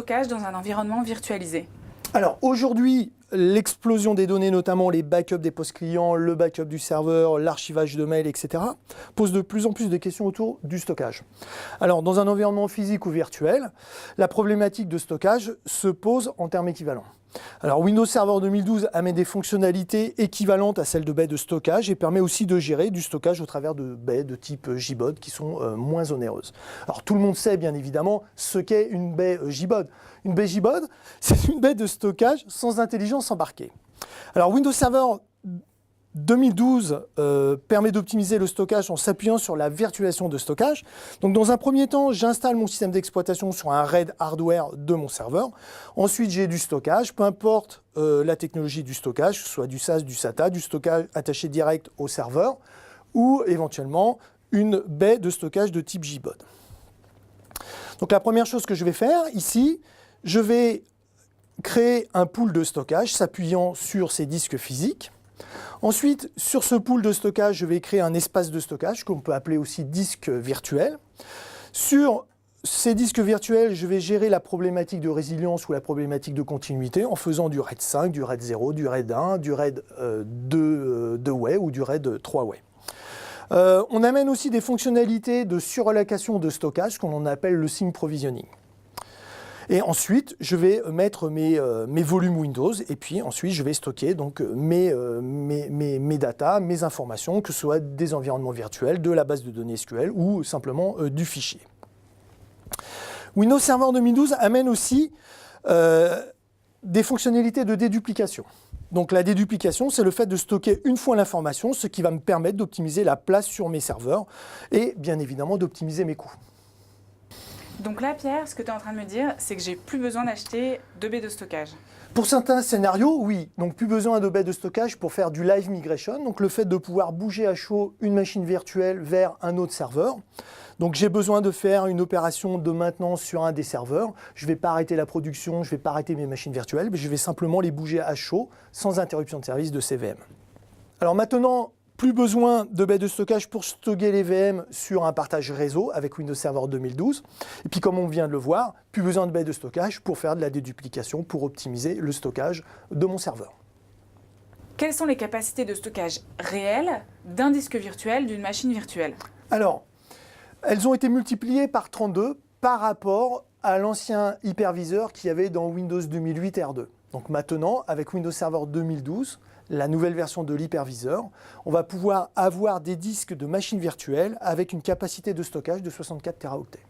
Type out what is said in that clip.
stockage dans un environnement virtualisé? Alors aujourd'hui, l'explosion des données, notamment les backups des postes clients, le backup du serveur, l'archivage de mails, etc., pose de plus en plus de questions autour du stockage. Alors dans un environnement physique ou virtuel, la problématique de stockage se pose en termes équivalents. Alors Windows Server 2012 amène des fonctionnalités équivalentes à celles de baies de stockage et permet aussi de gérer du stockage au travers de baies de type JBOD qui sont moins onéreuses. Alors tout le monde sait bien évidemment ce qu'est une baie JBOD. Une baie JBOD, c'est une baie de stockage sans intelligence embarquée. Alors Windows Server 2012 permet d'optimiser le stockage en s'appuyant sur la virtualisation de stockage. Donc dans un premier temps, j'installe mon système d'exploitation sur un RAID hardware de mon serveur. Ensuite, j'ai du stockage, peu importe la technologie du stockage, que ce soit du SAS, du SATA, du stockage attaché direct au serveur ou éventuellement une baie de stockage de type JBOD. Donc la première chose que je vais faire ici, je vais créer un pool de stockage s'appuyant sur ces disques physiques. Ensuite, sur ce pool de stockage, je vais créer un espace de stockage qu'on peut appeler aussi disque virtuel. Sur ces disques virtuels, je vais gérer la problématique de résilience ou la problématique de continuité en faisant du RAID 5, du RAID 0, du RAID 1, du RAID 2 way ou du RAID 3 way. On amène aussi des fonctionnalités de surallocation de stockage qu'on appelle le sync provisioning. Et ensuite, je vais mettre mes volumes Windows et puis ensuite, je vais stocker donc, mes datas, mes informations, que ce soit des environnements virtuels, de la base de données SQL ou simplement du fichier. Windows Server 2012 amène aussi des fonctionnalités de déduplication. Donc la déduplication, c'est le fait de stocker une fois l'information, ce qui va me permettre d'optimiser la place sur mes serveurs et bien évidemment d'optimiser mes coûts. Donc là, Pierre, ce que tu es en train de me dire, c'est que j'ai plus besoin d'acheter de baies de stockage. Pour certains scénarios, oui. Donc plus besoin de baies de stockage pour faire du live migration, donc le fait de pouvoir bouger à chaud une machine virtuelle vers un autre serveur. Donc j'ai besoin de faire une opération de maintenance sur un des serveurs. Je ne vais pas arrêter la production, je ne vais pas arrêter mes machines virtuelles, mais je vais simplement les bouger à chaud sans interruption de service de CVM. Alors maintenant, plus besoin de baies de stockage pour stocker les VM sur un partage réseau avec Windows Server 2012. Et puis comme on vient de le voir, plus besoin de baies de stockage pour faire de la déduplication, pour optimiser le stockage de mon serveur. Quelles sont les capacités de stockage réelles d'un disque virtuel, d'une machine virtuelle? Alors, elles ont été multipliées par 32 par rapport à l'ancien hyperviseur qu'il y avait dans Windows 2008 R2. Donc maintenant, avec Windows Server 2012, la nouvelle version de l'hyperviseur, on va pouvoir avoir des disques de machines virtuelles avec une capacité de stockage de 64 Teraoctets.